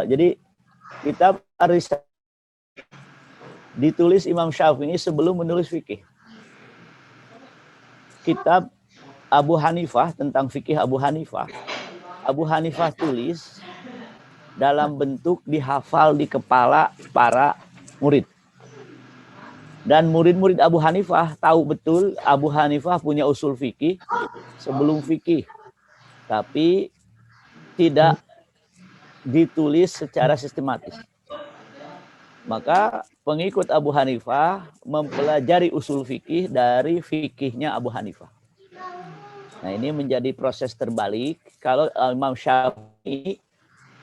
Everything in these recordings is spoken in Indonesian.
Jadi kitab Ar-Risalah ditulis Imam Syafi'i sebelum menulis fikih. Kitab Abu Hanifah tentang fikih Abu Hanifah tulis dalam bentuk dihafal di kepala para murid. Dan murid-murid Abu Hanifah tahu betul Abu Hanifah punya usul fikih sebelum fikih. Tapi tidak ditulis secara sistematis. Maka pengikut Abu Hanifah mempelajari usul fikih dari fikihnya Abu Hanifah. Nah, ini menjadi proses terbalik. Kalau Imam Syafi'i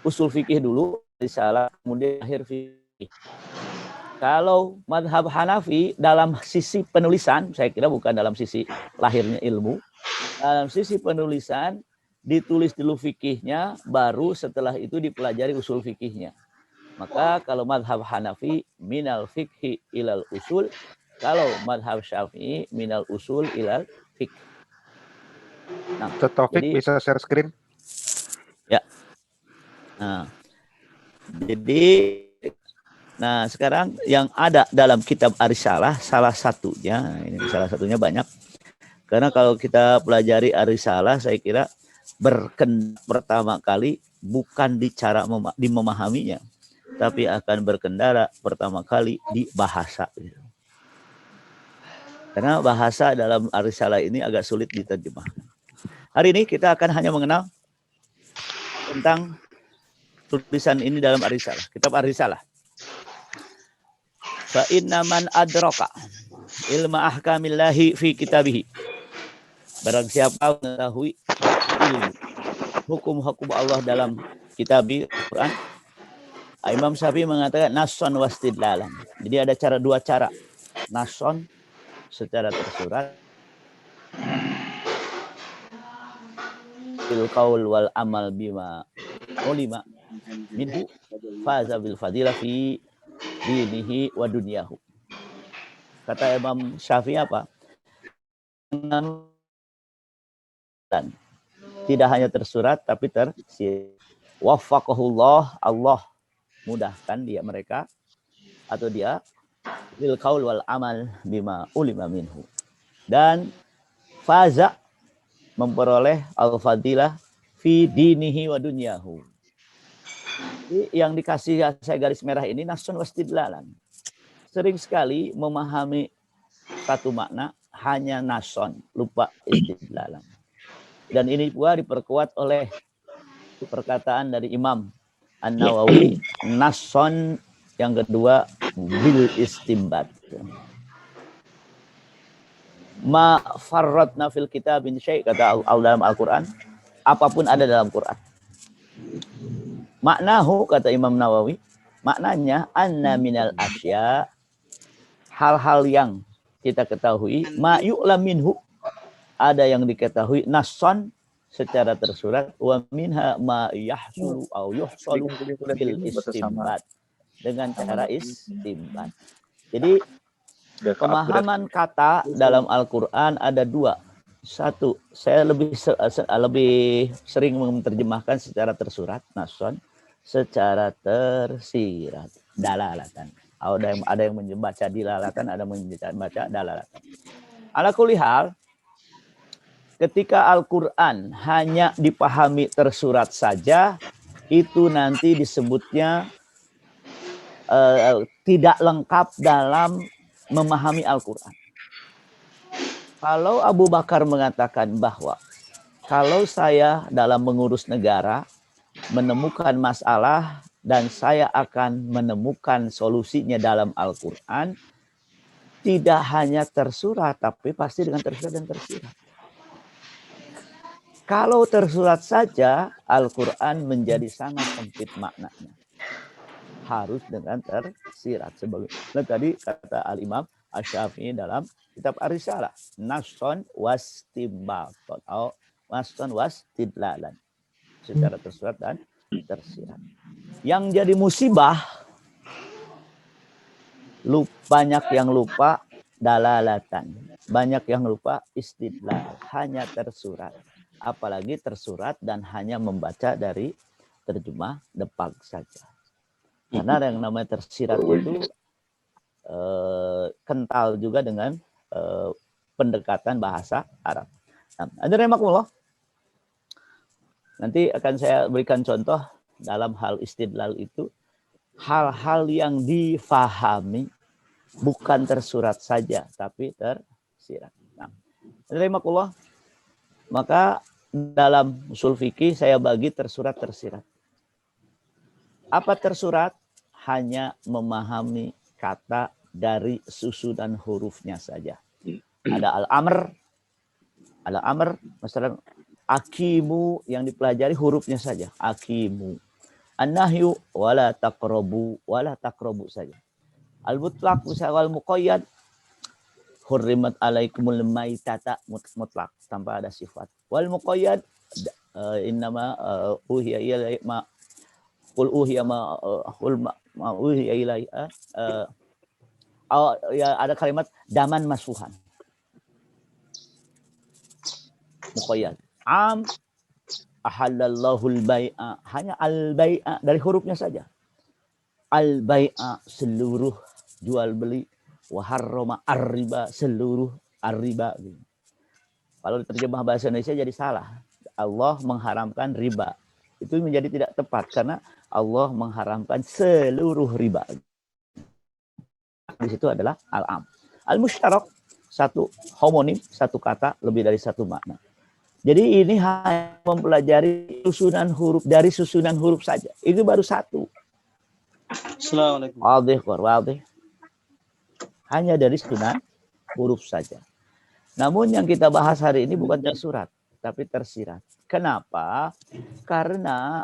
usul fikih dulu, risalah, kemudian akhir fikih. Kalau madhab Hanafi dalam sisi penulisan, saya kira bukan dalam sisi lahirnya ilmu, dalam sisi penulisan ditulis dulu fikihnya, baru setelah itu dipelajari usul fikihnya. Maka kalau madhab Hanafi minal fikhi ilal usul, kalau madhab Syafi'i minal usul ilal fikh. Nah, Taufik bisa share screen? Ya. Nah, sekarang yang ada dalam kitab Ar-Risalah salah satunya, ini salah satunya banyak. Karena kalau kita pelajari Ar-Risalah, saya kira pertama kali bukan di cara memahaminya, tapi akan berkendara pertama kali di bahasa. Karena bahasa dalam Ar-Risalah ini agak sulit diterjemahkan. Hari ini kita akan hanya mengenal tentang tulisan ini dalam Ar-Risalah, kitab Ar-Risalah. Fa inna man adraka ilma ahkamillahi fi kitabihi. Barang siapa mengetahui ilmu hukum-hukum Allah dalam kitab Al-Quran, Imam Syafi'i mengatakan nasson wastidlalan. Jadi ada dua cara. Nasson secara tersurat, bil qaul wal amal bima ulima minhu faza bil fadilah fi dinihi wa dunyahu. Kata Imam Syafi'i apa? Dan tidak hanya tersurat tapi tersirat. Waffaqahullah, Allah mudahkan mereka atau dia bil qaul wal amal bima ulima minhu. Dan faza memperoleh al-fadilah fi dinihi wa dunyahu. Yang dikasih saya garis merah ini nasun wastidlalan. Sering sekali memahami satu makna hanya nason, lupa istidlalan. Dan ini pula diperkuat oleh perkataan dari Imam An-Nawawi, nason, yang kedua bil istimbat. Ma farratna fil kitabin syai', kata Allah dalam Al-Quran, apapun ada dalam Quran. Maknahu, kata Imam Nawawi, maknanya anna minal asya, hal-hal yang kita ketahui, ma yu'lam minhu, ada yang diketahui nason secara tersurat, wa minha ma yahsulu au yuhsalu bil istimbat, dengan cara istimbat. Jadi pemahaman kata dalam Al-Quran ada dua. Satu, saya lebih sering menerjemahkan secara tersurat, nason, secara tersirat, dalalatan. Ada yang membaca dilalatan, ada yang membaca dalalatan. Ala kulli hal, ketika Al-Quran hanya dipahami tersurat saja, itu nanti disebutnya tidak lengkap dalam memahami Al-Quran. Kalau Abu Bakar mengatakan bahwa kalau saya dalam mengurus negara menemukan masalah dan saya akan menemukan solusinya dalam Al-Quran, tidak hanya tersurat, tapi pasti dengan tersurat dan tersirat. Kalau tersurat saja, Al-Quran menjadi sangat sempit maknanya. Harus dengan tersirat. Nah, tadi kata Al-Imam Asy-Syafi'i dalam kitab Ar-Risalah, nason wastimbaton atau nason wastidlalan, secara tersurat dan tersirat. Yang jadi musibah, banyak yang lupa dalalatan, banyak yang lupa istidlal, hanya tersurat. Apalagi tersurat dan hanya membaca dari terjemah depag saja. Karena yang namanya tersirat itu kental juga dengan pendekatan bahasa Arab. Nah, nanti akan saya berikan contoh dalam hal istidlal itu, hal-hal yang difahami bukan tersurat saja, tapi tersirat. Nah, maka dalam usul fikih saya bagi tersurat tersirat. Apa tersurat? Hanya memahami kata dari susunan hurufnya saja. Ada al-amr, misalnya akimu yang dipelajari hurufnya saja, akimu. An-nahyu wala taqrabu saja. Al-mutlaq wal muqayyad, hurrimat alaikumul maitata, mutlak tanpa ada sifat. Wal muqayyad innama uhiya ilai ma qul uhiya ma uhiya ilai ya ada kalimat daman masuhan. Muqayyad. Am ahallallahu al-bai'a, hanya al-bai'a dari hurufnya saja. Al-bai'a seluruh jual beli, wa harrama ar-riba seluruh ar-riba. Kalau diterjemah bahasa Indonesia jadi salah. Allah mengharamkan riba. Itu menjadi tidak tepat karena Allah mengharamkan seluruh riba. Di situ adalah al-am. Al-musytarak, satu homonim, satu kata, lebih dari satu makna. Jadi ini hanya mempelajari susunan huruf dari susunan huruf saja. Itu baru satu. Assalamualaikum. Wadih. Hanya dari susunan huruf saja. Namun yang kita bahas hari ini bukan tersurat, tapi tersirat. Kenapa? Karena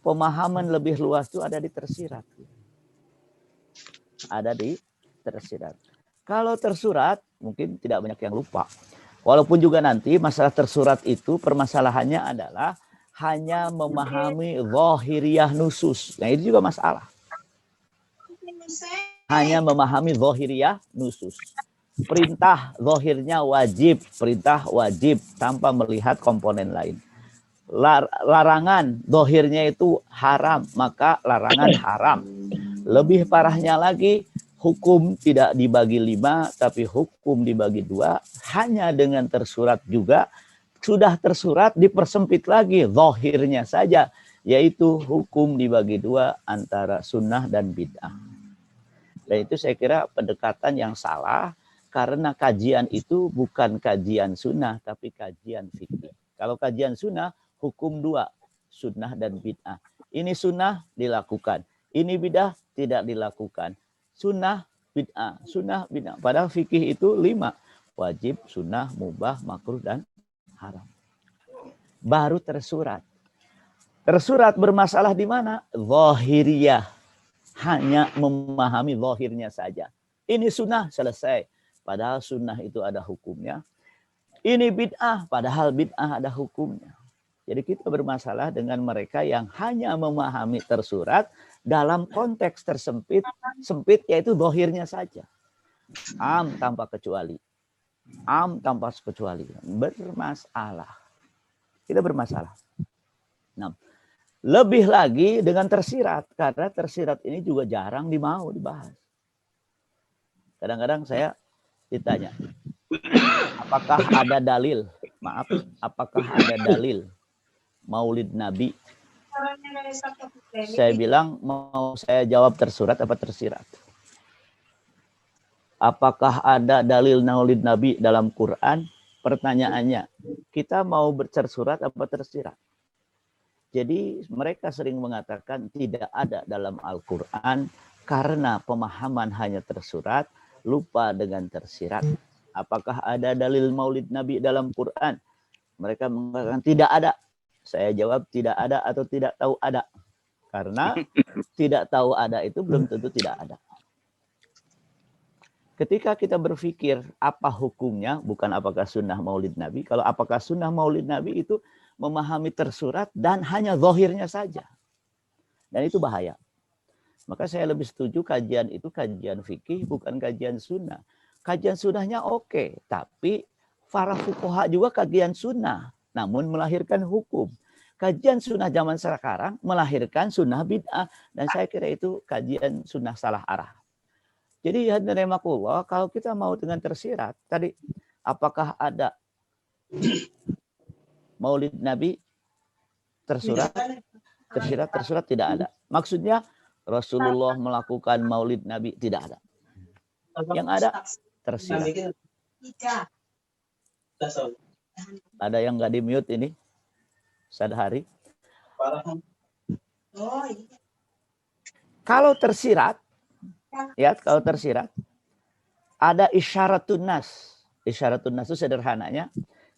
pemahaman lebih luas itu ada di tersirat. Ada di tersirat. Kalau tersurat, mungkin tidak banyak yang lupa. Walaupun juga nanti masalah tersurat itu permasalahannya adalah hanya memahami zahiriyah nusus. Nah itu juga masalah. Hanya memahami zahiriyah nusus. Perintah zahirnya wajib, perintah wajib tanpa melihat komponen lain. Larangan zahirnya itu haram, maka larangan haram. Lebih parahnya lagi, hukum tidak dibagi 5, tapi hukum dibagi 2. Hanya dengan tersurat juga, sudah tersurat dipersempit lagi, zahirnya saja. Yaitu hukum dibagi 2 antara sunnah dan bid'ah. Dan itu saya kira pendekatan yang salah, karena kajian itu bukan kajian sunnah, tapi kajian fikih. Kalau kajian sunnah, hukum 2, sunnah dan bid'ah. Ini sunnah dilakukan, ini bid'ah tidak dilakukan. Sunnah, bid'ah, sunnah, bid'ah. Padahal fikih itu 5. Wajib, sunnah, mubah, makruh, dan haram. Baru tersurat. Tersurat bermasalah di mana? Zahiriyah. Hanya memahami zahirnya saja. Ini sunnah, selesai. Padahal sunnah itu ada hukumnya. Ini bid'ah, padahal bid'ah ada hukumnya. Jadi kita bermasalah dengan mereka yang hanya memahami tersurat dalam konteks tersempit, sempit yaitu zahirnya saja. Am tanpa kecuali. Am tanpa kecuali. Bermasalah. Kita bermasalah. Nah, lebih lagi dengan tersirat. Karena tersirat ini juga jarang dibahas. Kadang-kadang saya ditanya, apakah ada dalil? Maaf, apakah ada dalil Maulid Nabi? Saya bilang, mau saya jawab tersurat apa tersirat? Apakah ada dalil Maulid Nabi dalam Quran? Pertanyaannya, kita mau tersurat apa tersirat? Jadi mereka sering mengatakan tidak ada dalam Al-Quran karena pemahaman hanya tersurat, lupa dengan tersirat. Apakah ada dalil Maulid Nabi dalam Quran? Mereka mengatakan tidak ada. Saya jawab tidak ada atau tidak tahu ada. Karena tidak tahu ada itu belum tentu tidak ada. Ketika kita berpikir apa hukumnya, bukan apakah sunnah Maulid Nabi. Kalau apakah sunnah Maulid Nabi itu memahami tersurat dan hanya zahirnya saja. Dan itu bahaya. Maka saya lebih setuju kajian itu kajian fikih, bukan kajian sunnah. Kajian sunnahnya oke, tapi para fuqaha juga kajian sunnah, namun melahirkan hukum. kajian sunnah zaman sekarang melahirkan sunnah bid'ah. Dan saya kira itu kajian sunnah salah arah. Jadi hadirin rahimakumullah, kalau kita mau dengan tersirat, tadi apakah ada maulid Nabi tersirat tidak ada. Maksudnya Rasulullah melakukan maulid Nabi tidak ada. Yang ada tersirat. Ada yang nggak di-mute ini? Sadhari. Kalau tersirat, ya kalau tersirat, ada isyaratun nas. Isyaratun nas itu sederhananya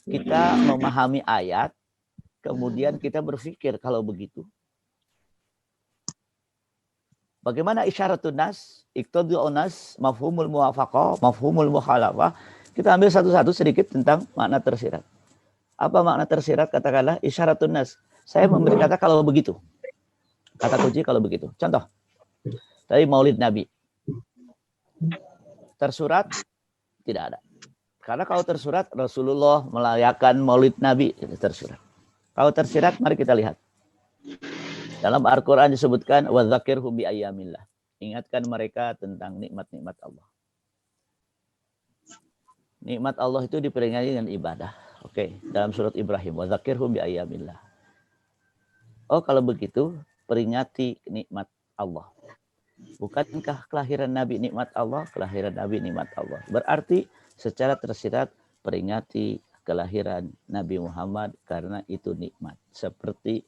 kita memahami ayat, kemudian kita berpikir kalau begitu. Bagaimana isyaratun nas? Iqtadul nas, mafhumul muwafaqah, mafhumul mukhalafah. Kita ambil satu-satu sedikit tentang makna tersirat. Apa makna tersirat? Katakanlah isyaratun nas. Saya memberi kata kalau begitu. Kata kunci kalau begitu. Contoh. Tadi maulid Nabi. Tersurat tidak ada. Karena kalau tersurat Rasulullah melayakan maulid Nabi tersurat. Kalau tersirat mari kita lihat. Dalam Al-Qur'an disebutkan wa dzakirhum bi ayyamillah. Ingatkan mereka tentang nikmat-nikmat Allah. Nikmat Allah itu diperingati dengan ibadah. Oke, dalam surat Ibrahim wa dzakirhum bi ayyamillah. Oh, kalau begitu peringati nikmat Allah. Bukankah kelahiran Nabi nikmat Allah? Kelahiran Nabi nikmat Allah. Berarti secara tersirat peringati kelahiran Nabi Muhammad karena itu nikmat. Seperti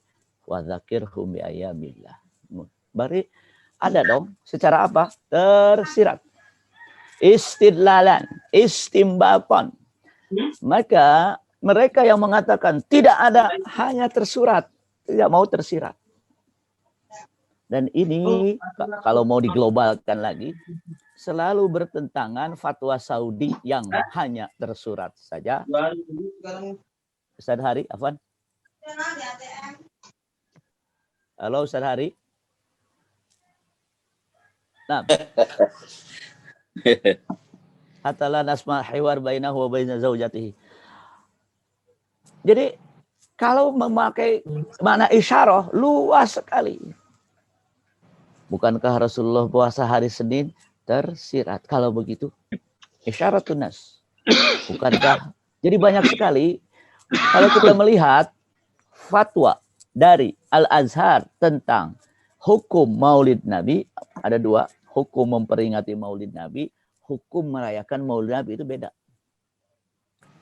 wa dzakirhum bi ayyamillah. Berarti ada dong secara apa? Tersirat. Istidlalan, istimbapan. Maka mereka yang mengatakan tidak ada, hanya tersurat, tidak mau tersirat. Dan ini kalau mau diglobalkan lagi, selalu bertentangan fatwa Saudi yang hanya tersurat saja. Ustaz Hari, Afwan. Halo Ustaz Hari. Nah. Hatta la nasma hiwar bainahu wa baina zaujatihi. Jadi kalau memakai makna isyarah luas sekali. Bukankah Rasulullah puasa hari Senin tersirat? Kalau begitu isyaratun nas. Bukankah? Jadi banyak sekali kalau kita melihat fatwa dari Al-Azhar tentang hukum maulid Nabi, ada dua. Hukum memperingati maulid Nabi, hukum merayakan maulid Nabi itu beda.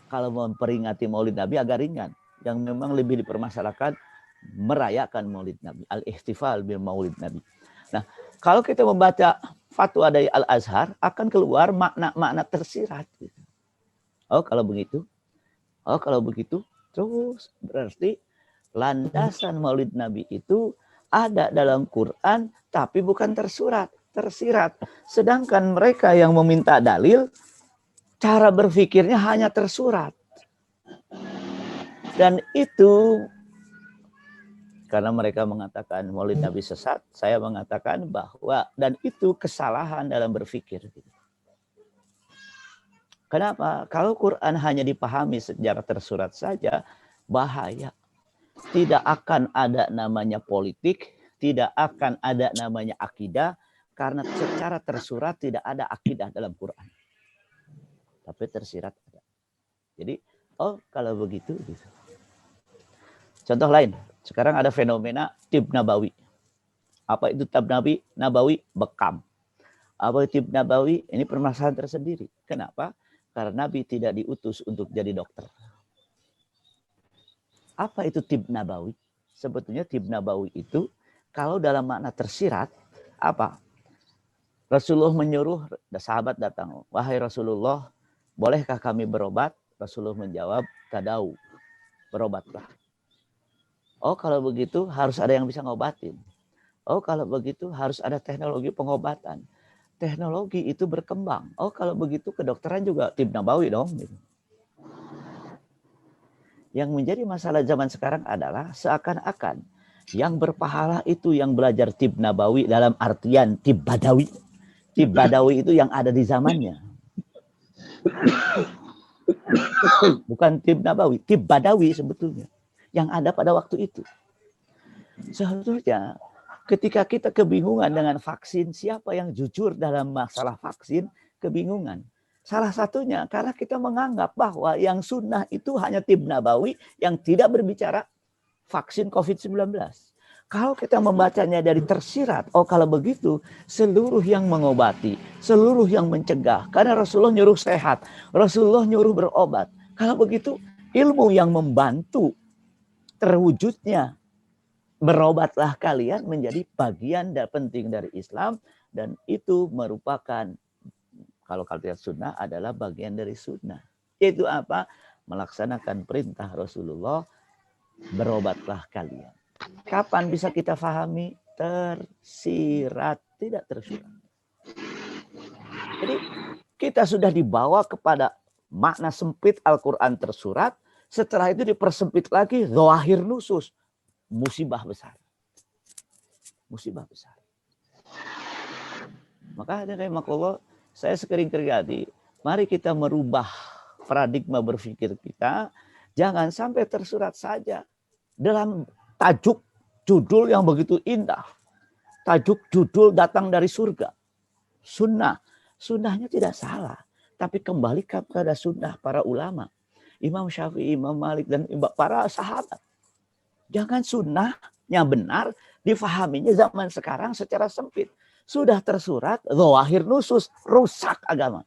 Kalau memperingati maulid Nabi agak ringan. Yang memang lebih dipermasalahkan merayakan maulid Nabi. Al-ihtifal bil maulid Nabi. Nah, kalau kita membaca fatwa dari Al-Azhar, akan keluar makna-makna tersirat. Oh, kalau begitu. Oh, kalau begitu. Terus berarti landasan maulid Nabi itu ada dalam Quran, tapi bukan tersirat. Sedangkan mereka yang meminta dalil, cara berpikirnya hanya tersurat. Dan itu karena mereka mengatakan maulid Nabi sesat, saya mengatakan bahwa dan itu kesalahan dalam berpikir. Kenapa? Kalau Quran hanya dipahami secara tersurat saja, bahaya. Tidak akan ada namanya politik, tidak akan ada namanya akidah, karena secara tersurat tidak ada akidah dalam Quran. Tapi tersirat ada. Jadi, oh kalau begitu. Gitu. Contoh lain, sekarang ada fenomena tib nabawi. Apa itu tib nabawi? Bekam. Apa itu tib nabawi? Ini permasalahan tersendiri. Kenapa? Karena Nabi tidak diutus untuk jadi dokter. Apa itu tib nabawi? Sebetulnya tib nabawi itu, kalau dalam makna tersirat, apa? Rasulullah menyuruh, sahabat datang. Wahai Rasulullah, bolehkah kami berobat? Rasulullah menjawab, tadau, berobatlah. Oh kalau begitu harus ada yang bisa ngobatin. Oh kalau begitu harus ada teknologi pengobatan. Teknologi itu berkembang. Oh kalau begitu kedokteran juga tib nabawi dong. Yang menjadi masalah zaman sekarang adalah seakan-akan yang berpahala itu yang belajar tib nabawi dalam artian tib badawi. Tib badawi itu yang ada di zamannya. Bukan tib nabawi, tib badawi sebetulnya. Yang ada pada waktu itu. Sebetulnya ketika kita kebingungan dengan vaksin, siapa yang jujur dalam masalah vaksin, kebingungan. Salah satunya karena kita menganggap bahwa yang sunnah itu hanya tib nabawi yang tidak berbicara vaksin COVID-19. Kalau kita membacanya dari tersirat, oh kalau begitu seluruh yang mengobati, seluruh yang mencegah, karena Rasulullah nyuruh sehat, Rasulullah nyuruh berobat. Kalau begitu ilmu yang membantu terwujudnya berobatlah kalian menjadi bagian dan penting dari Islam, dan itu merupakan kalau kalian sunnah adalah bagian dari sunnah. Itu apa? Melaksanakan perintah Rasulullah, berobatlah kalian. Kapan bisa kita pahami? Tersirat, tidak tersurat. Jadi kita sudah dibawa kepada makna sempit Al-Quran tersurat, setelah itu dipersempit lagi, zahir nusus. Musibah besar. Musibah besar. Maka rahimakumullah, saya sekering-kering hati, mari kita merubah paradigma berpikir kita, jangan sampai tersurat saja dalam tajuk judul yang begitu indah. Tajuk judul datang dari surga. Sunnah. Sunnahnya tidak salah, tapi kembali kepada sunnah para ulama. Imam Syafi'i, Imam Malik, dan para sahabat. Jangan sunnahnya benar, difahaminya zaman sekarang secara sempit. Sudah tersurat, zahir nusus, rusak agama.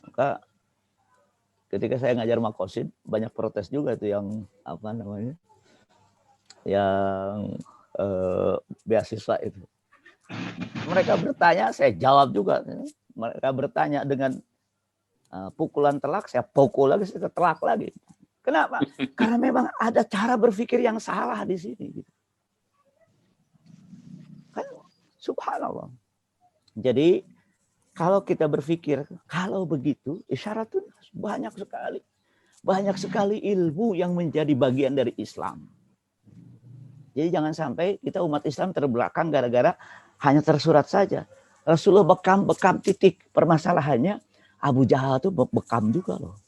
Maka ketika saya ngajar makosid, banyak protes juga tuh yang apa namanya, yang beasiswa itu. Mereka bertanya, saya jawab juga. Mereka bertanya dengan pukulan telak, saya pukul lagi, saya telak lagi. Kenapa? Karena memang ada cara berpikir yang salah di sini. Kan subhanallah. Jadi kalau kita berpikir, kalau begitu, isyaratun banyak sekali. Banyak sekali ilmu yang menjadi bagian dari Islam. Jadi jangan sampai kita umat Islam terbelakang gara-gara hanya tersurat saja. Rasulullah bekam titik. Permasalahannya Abu Jahal itu bekam juga loh.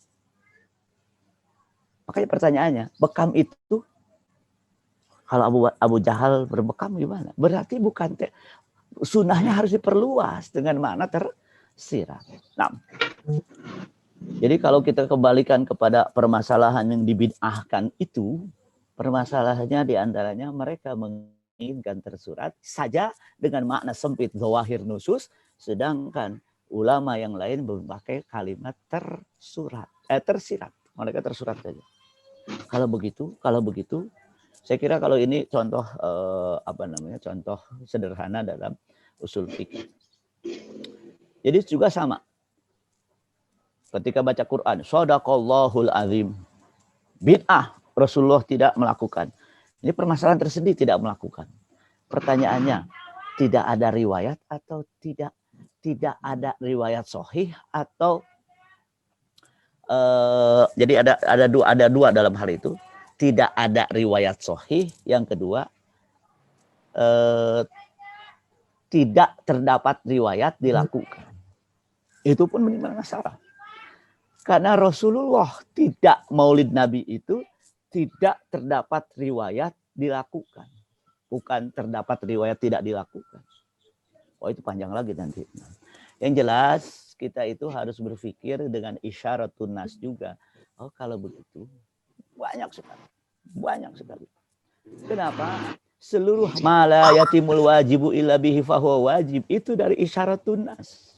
Makanya pertanyaannya, bekam itu kalau Abu Jahal berbekam gimana? Berarti bukan sunnahnya harus diperluas dengan makna tersirat. Nah, jadi kalau kita kembalikan kepada permasalahan yang dibid'ahkan itu, permasalahannya diantaranya mereka menginginkan tersurat saja dengan makna sempit zawahir nusus, sedangkan ulama yang lain memakai kalimat tersirat. Mereka tersurat saja. Kalau begitu, saya kira kalau ini contoh contoh sederhana dalam usul fikih. Jadi juga sama. Ketika baca Quran, shadaqallahul azim. Bid'ah, Rasulullah tidak melakukan. Ini permasalahan tersendiri tidak melakukan. Pertanyaannya, tidak ada riwayat atau tidak ada riwayat sahih atau jadi ada dua dalam hal itu. Tidak ada riwayat sahih. Yang kedua, tidak terdapat riwayat dilakukan. Itu pun benar masalah. Karena Rasulullah tidak maulid Nabi itu tidak terdapat riwayat dilakukan. Bukan terdapat riwayat tidak dilakukan. Oh itu panjang lagi nanti. Yang jelas kita itu harus berpikir dengan isyaratun nas juga. Oh kalau begitu banyak sekali. Banyak sekali. Kenapa? Seluruh mala yatimul wajibu illa bihi fahuwa wajib. Itu dari isyaratun nas.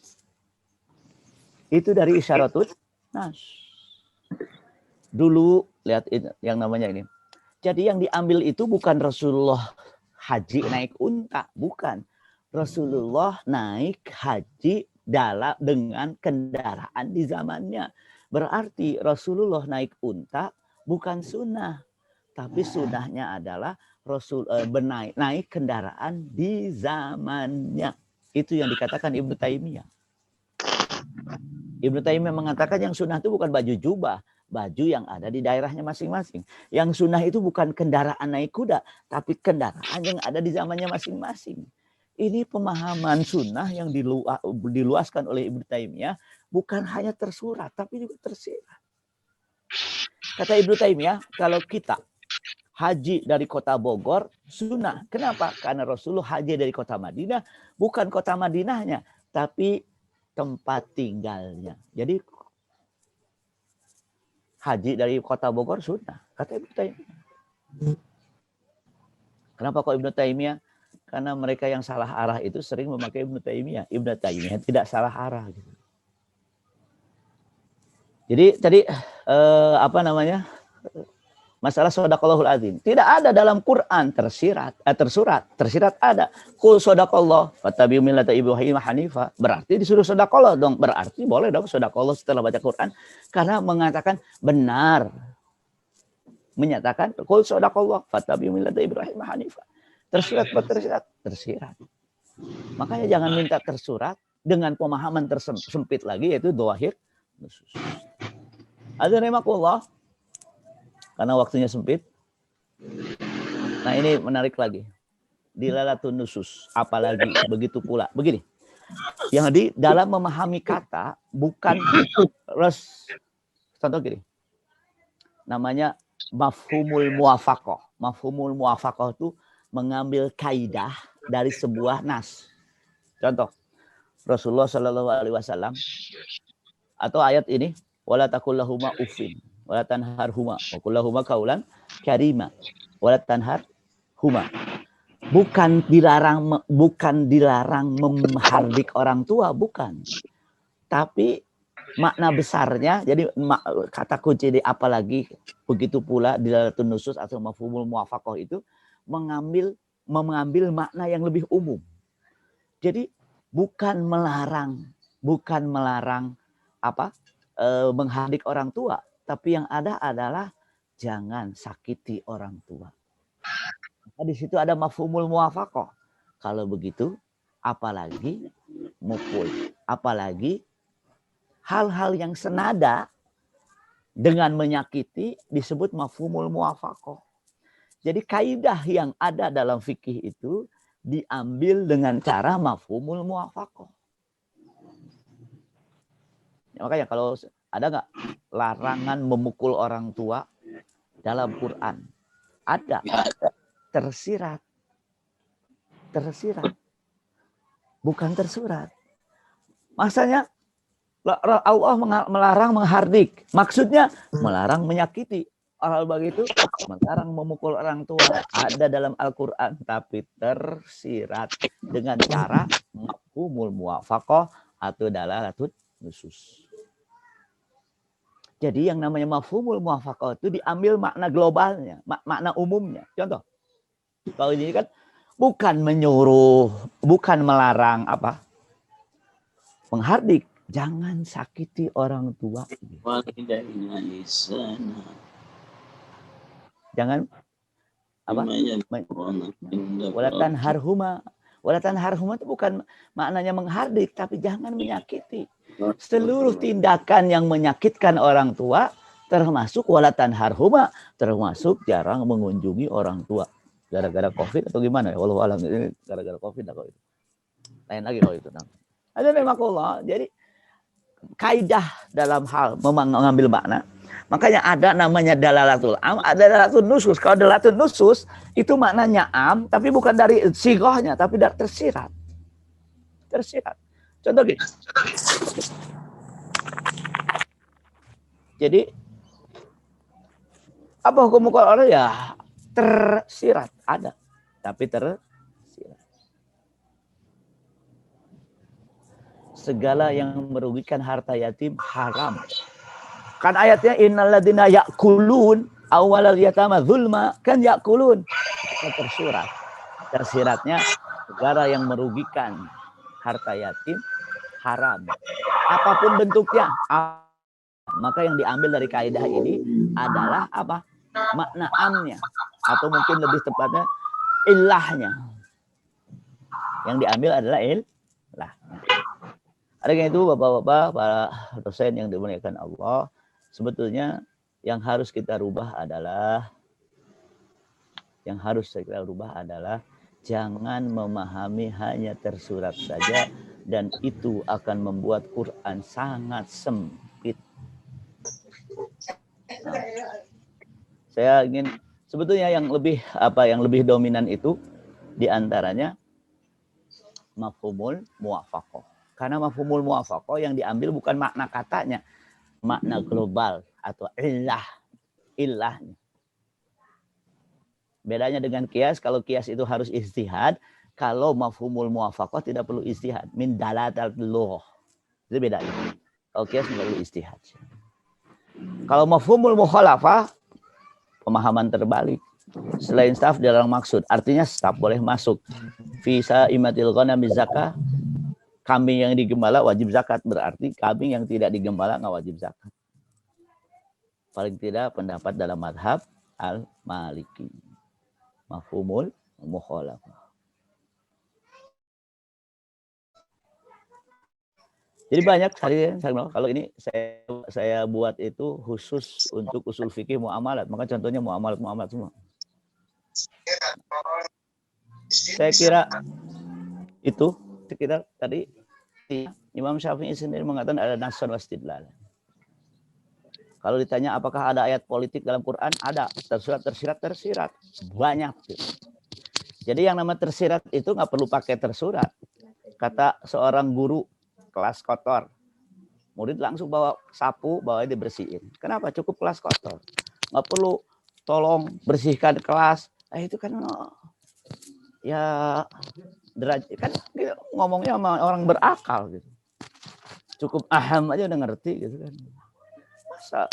Itu dari isyaratun nas. Dulu lihat yang namanya ini. Jadi yang diambil itu bukan Rasulullah haji naik unta. Bukan. Rasulullah naik haji dengan kendaraan di zamannya. Berarti Rasulullah naik unta bukan sunnah. Tapi sunnahnya adalah Rasul naik kendaraan di zamannya. Itu yang dikatakan Ibnu Taimiyah. Ibnu Taimiyah mengatakan yang sunnah itu bukan baju jubah. Baju yang ada di daerahnya masing-masing. Yang sunnah itu bukan kendaraan naik kuda. Tapi kendaraan yang ada di zamannya masing-masing. Ini pemahaman sunnah yang diluaskan oleh Ibnu Taimiyah. Bukan hanya tersurat, tapi juga tersirat. Kata Ibnu Taimiyah, kalau kita haji dari kota Bogor, sunnah. Kenapa? Karena Rasulullah haji dari kota Madinah, bukan kota Madinahnya, tapi tempat tinggalnya. Jadi haji dari kota Bogor sunnah, kata Ibnu Taimiyah. Kenapa kok Ibnu Taimiyah? Karena mereka yang salah arah itu sering memakai Ibnu Taimiyah. Ibnu Taimiyah tidak salah arah. Gitu. Jadi tadi masalah shadaqallahul azim. Tidak ada dalam Quran tersirat ada. Qul shadaqallah fattabi'u millata Ibrahim hanifa. Berarti disuruh shadaqallah dong. Berarti boleh dong shadaqallah setelah baca Quran karena mengatakan benar. Menyatakan qul shadaqallah fattabi'u millata Ibrahim hanifa. Tersirat. Makanya jangan minta tersurat dengan pemahaman tersempit lagi yaitu dhahir nusus. Azanimakullah. Karena waktunya sempit. Nah, ini menarik lagi. Dilalatun nusus, apalagi begitu pula. Begini. Yang di dalam memahami kata bukan contoh gini. Namanya mafhumul muwafaqah. Mafhumul muwafaqah itu mengambil kaidah dari sebuah nas. Contoh, Rasulullah Shallallahu Alaihi Wasallam atau ayat ini, wala taqullahuma uffin, wala tanharhuma, wa qullahuma qaulan karima, wala tanharhuma. Bukan dilarang menghardik orang tua, bukan. Tapi makna besarnya, jadi kata kunci di apalagi begitu pula dilalatun nusus atau mafhumul muwafaqah itu mengambil makna yang lebih umum. Jadi bukan melarang menghardik orang tua, tapi yang ada adalah jangan sakiti orang tua. Nah, di situ ada mafhumul muwafaqah. Kalau begitu, apalagi mukul, apalagi hal-hal yang senada dengan menyakiti disebut mafhumul muwafaqah. Jadi kaidah yang ada dalam fikih itu diambil dengan cara mafhumul muwafaqah. Ya, makanya kalau ada nggak larangan memukul orang tua dalam Quran? Ada. Tersirat. Bukan tersurat. Maksudnya Allah melarang menghardik. Maksudnya melarang menyakiti. Hal begitu melarang memukul orang tua ada dalam Al-Quran, tapi tersirat dengan cara mafhumul muwafaqah atau dalalatun nusus. Jadi yang namanya mafhumul muwafaqah itu diambil makna globalnya, makna umumnya. Contoh, kalau ini kan bukan menyuruh, bukan melarang menghardik, jangan sakiti orang tua. Jangan walatan harhuma itu bukan maknanya menghardik, tapi jangan menyakiti. Seluruh tindakan yang menyakitkan orang tua termasuk walatan harhuma, termasuk jarang mengunjungi orang tua. Gara-gara COVID atau gimana ya? Wallahu alam, ini gara-gara COVID atau itu. Lain lagi kalau itu. Ada nemakullah. Jadi kaidah dalam hal mengambil makna. Makanya ada namanya dalalatul am, ada dalalatul nusus. Kalau dalalatul nusus itu maknanya am, tapi bukan dari sighahnya, tapi dari tersirat. Contoh gini. Jadi apa hukum mukul orang ya tersirat ada, tapi tersirat. Segala yang merugikan harta yatim haram. Kan ayatnya innalladzina ya'kulun awwalal yatama zulma, kan ya'kulun. Tersurat. Tersiratnya segala yang merugikan harta yatim haram. Apapun bentuknya. Maka yang diambil dari kaidah ini adalah apa? Makna amnya atau mungkin lebih tepatnya ilahnya. Yang diambil adalah ilah. Ada yang itu Bapak-bapak, para dosen yang dimuliakan Allah, sebetulnya yang harus kita rubah adalah jangan memahami hanya tersurat saja, dan itu akan membuat Quran sangat sempit. Nah, Saya ingin sebetulnya yang lebih dominan itu diantaranya mafhumul muwafaqah. Karena mafhumul muwafaqah yang diambil bukan makna katanya, makna global atau illahnya. Bedanya dengan kias, kalau kias itu harus ijtihad, kalau mafhumul muwafaqah tidak perlu ijtihad, min dalatil lughah. Itu bedanya. Kalau kias perlu ijtihad. Kalau mafhumul mukhalafah, pemahaman terbalik. Selain staf dilarang maksud, artinya staf boleh masuk. Fisa imatil ghanami zakah, kambing yang digembala wajib zakat, berarti kambing yang tidak digembala nggak wajib zakat. Paling tidak pendapat dalam madhab al-Maliki. Mafhumul mukhalafah. Jadi banyak kalau ini saya buat itu khusus untuk usul fikih muamalat, maka contohnya muamalat semua. Saya kira itu sekitar tadi Imam Syafi'i sendiri mengatakan ada nasun wastidlal. Kalau ditanya apakah ada ayat politik dalam Quran, ada, tersirat banyak. Jadi yang nama tersirat itu nggak perlu pakai tersurat. Kata seorang guru kelas kotor, murid langsung bawa sapu, bawa dibersihin. Kenapa? Cukup kelas kotor, nggak perlu tolong bersihkan kelas. Itu kan ya derajat, kan ngomongnya sama orang berakal gitu. Cukup aham aja udah ngerti gitu kan. Masa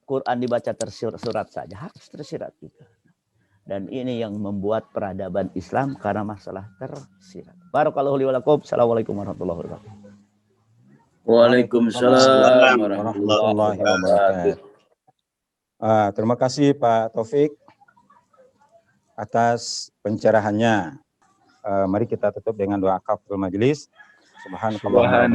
Quran dibaca tersurat saja, harus tersirat juga. Dan ini yang membuat peradaban Islam karena masalah tersirat. Barakallahu li wa lakum. Assalamualaikum warahmatullahi wabarakatuh. Waalaikumsalam warahmatullahi wabarakatuh. Terima kasih Pak Taufik atas pencerahannya. Mari kita tutup dengan doa kafaratul majelis. Subhanallah.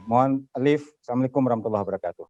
Mohon alif. Assalamualaikum warahmatullahi wabarakatuh.